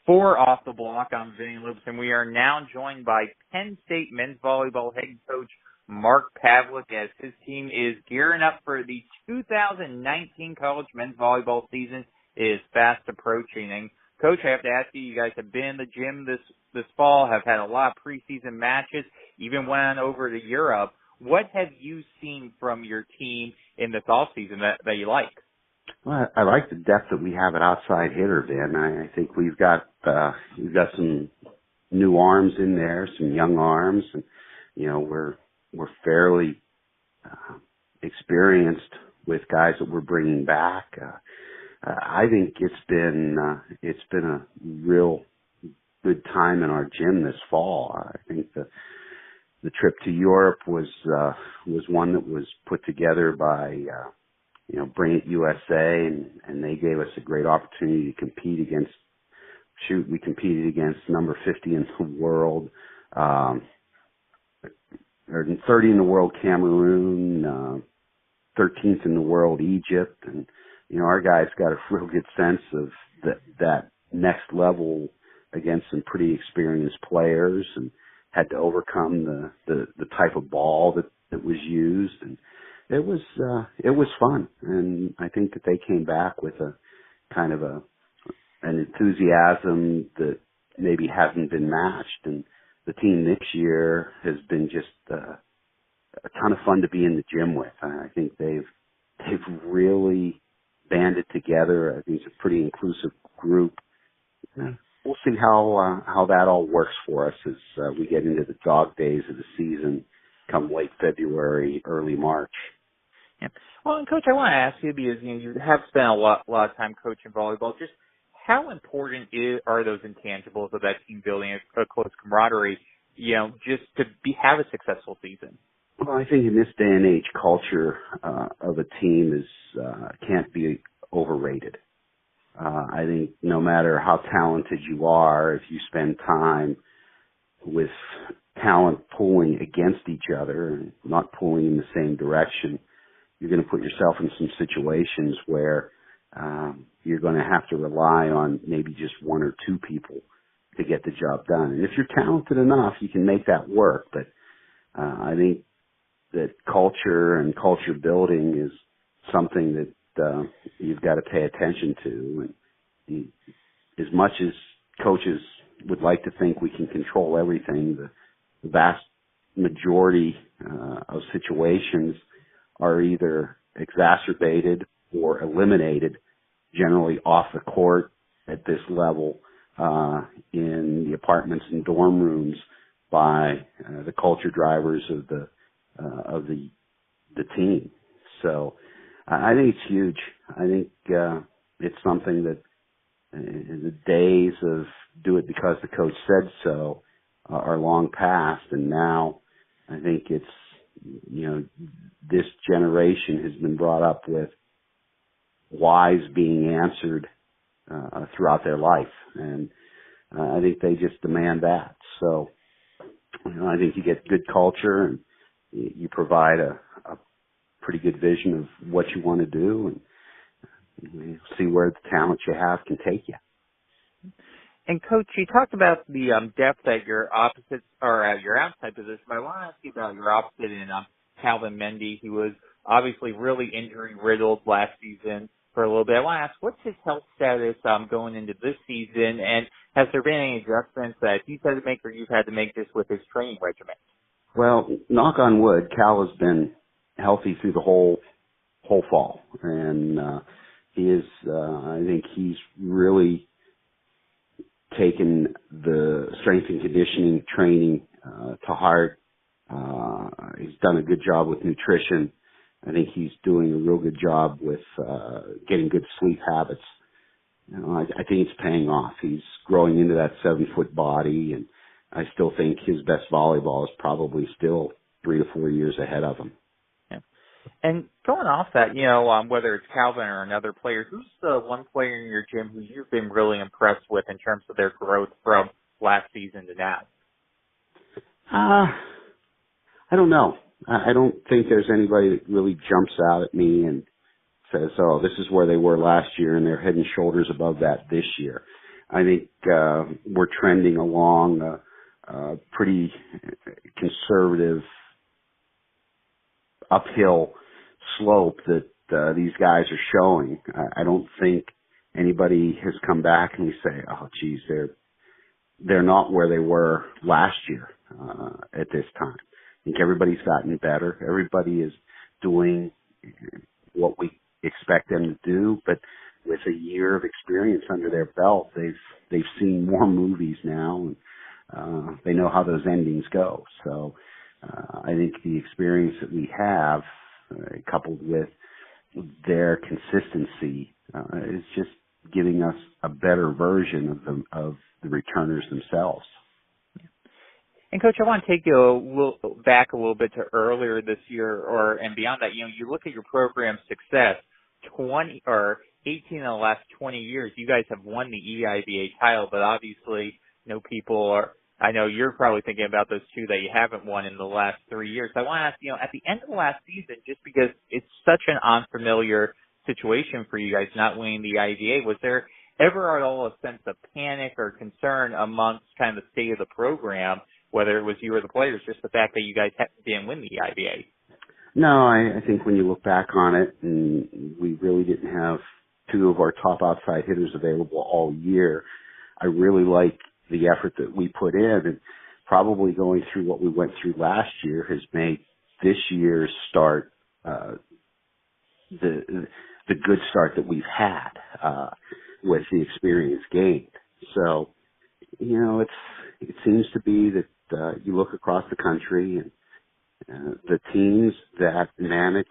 For Off the Block, I'm Vinny Loops, and we are now joined by Penn State men's volleyball head coach Mark Pavlik as his team is gearing up for the 2019 college men's volleyball season. It is fast approaching. And, Coach, I have to ask you, you guys have been in the gym this fall, have had a lot of preseason matches, even went over to Europe. What have you seen from your team in this offseason that you like? Well, I like the depth that we have at outside hitter, Vin. I think we've got some new arms in there, some young arms, and we're fairly experienced with guys that we're bringing back. I think it's been a real good time in our gym this fall. I think the trip to Europe was one that was put together by Bring It USA, and they gave us a great opportunity to compete against. We competed against number 50 in the world, or 30 in the world, Cameroon, 13th in the world, Egypt, and our guys got a real good sense of that next level against some pretty experienced players, and had to overcome the type of ball that was used, and it was fun. And I think that they came back with a kind of an enthusiasm that maybe hasn't been matched, and the team this year has been just a ton of fun to be in the gym with. I think they've really banded together. I think it's a pretty inclusive group. We'll see how that all works for us as we get into the dog days of the season come late February, early March. Yeah. Well, and Coach, I want to ask you, because you have spent a lot of time coaching volleyball, just how important are those intangibles of that team building a close camaraderie, just to have a successful season? Well, I think in this day and age, culture of a team can't be overrated. I think no matter how talented you are, if you spend time with talent pulling against each other and not pulling in the same direction, you're going to put yourself in some situations where you're going to have to rely on maybe just one or two people to get the job done. And if you're talented enough, you can make that work. But I think that culture and culture building is something that you've got to pay attention to. And as much as coaches would like to think we can control everything, the vast majority of situations are either exacerbated or eliminated, generally off the court at this level, in the apartments and dorm rooms by the culture drivers of the team. So I think it's huge. I think it's something that the days of do it because the coach said so are long past, and now I think it's this generation has been brought up with whys being answered throughout their life, and I think they just demand that. So I think you get good culture, and you provide a pretty good vision of what you want to do, and see where the talent you have can take you. And Coach, you talked about the depth at your opposite or at your outside position, but I want to ask you about your opposite in Calvin Mendy. He was obviously really injury riddled last season for a little bit. I want to ask, what's his health status going into this season, and has there been any adjustments that he's had to make or you've had to make just with his training regimen? Well, knock on wood, Cal has been healthy through the whole fall, and he is. I think he's really taken the strength and conditioning training to heart. He's done a good job with nutrition. I think he's doing a real good job with getting good sleep habits. I think it's paying off. He's growing into that 7-foot body, and I still think his best volleyball is probably still 3 to 4 years ahead of him. Yeah. And going off that, whether it's Calvin or another player, who's the one player in your gym who you've been really impressed with in terms of their growth from last season to now? I don't know. I don't think there's anybody that really jumps out at me and says, oh, this is where they were last year and they're head and shoulders above that this year. I think we're trending along a pretty conservative uphill slope that these guys are showing. I don't think anybody has come back and we say, oh, geez, they're not where they were last year at this time. I think everybody's gotten better. Everybody is doing what we expect them to do, but with a year of experience under their belt, they've seen more movies now, and they know how those endings go. So I think the experience that we have, coupled with their consistency, is just giving us a better version of the returners themselves. And Coach, I want to take you back a little bit to earlier this year, and beyond that. You look at your program's success. 18 of the last 20 years, you guys have won the EIVA title, but obviously, people are. I know you're probably thinking about those two that you haven't won in the last 3 years. So I want to ask, at the end of the last season, just because it's such an unfamiliar situation for you guys not winning the IVA, was there ever at all a sense of panic or concern amongst kind of the state of the program, whether it was you or the players, just the fact that you guys didn't win the IVA? No, I think when you look back on it, and we really didn't have two of our top outside hitters available all year, I really like the effort that we put in, and probably going through what we went through last year has made this year's start the good start that we've had with the experience gained. So, it seems to be that you look across the country and the teams that manage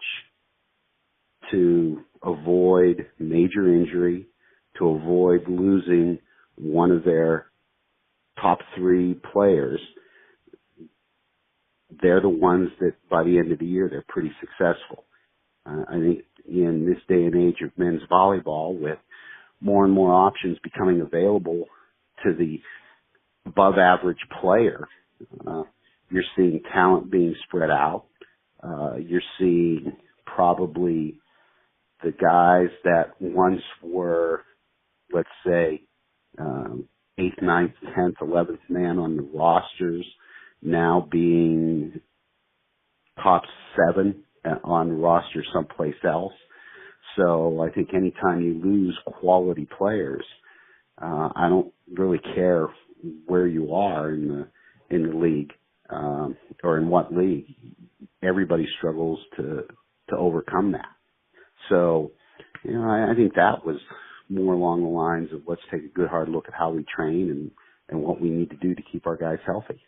to avoid major injury, to avoid losing one of their top three players, they're the ones that by the end of the year, they're pretty successful. I think in this day and age of men's volleyball, with more and more options becoming available to the above average player, you're seeing talent being spread out. You're seeing probably the guys that once were, let's say, 8th, 9th, 10th, 11th man on the rosters now being top 7 on the roster someplace else. So I think anytime you lose quality players, I don't really care where you are in the league or in what league. Everybody struggles to overcome that. So, I think that was more along the lines of let's take a good hard look at how we train and what we need to do to keep our guys healthy.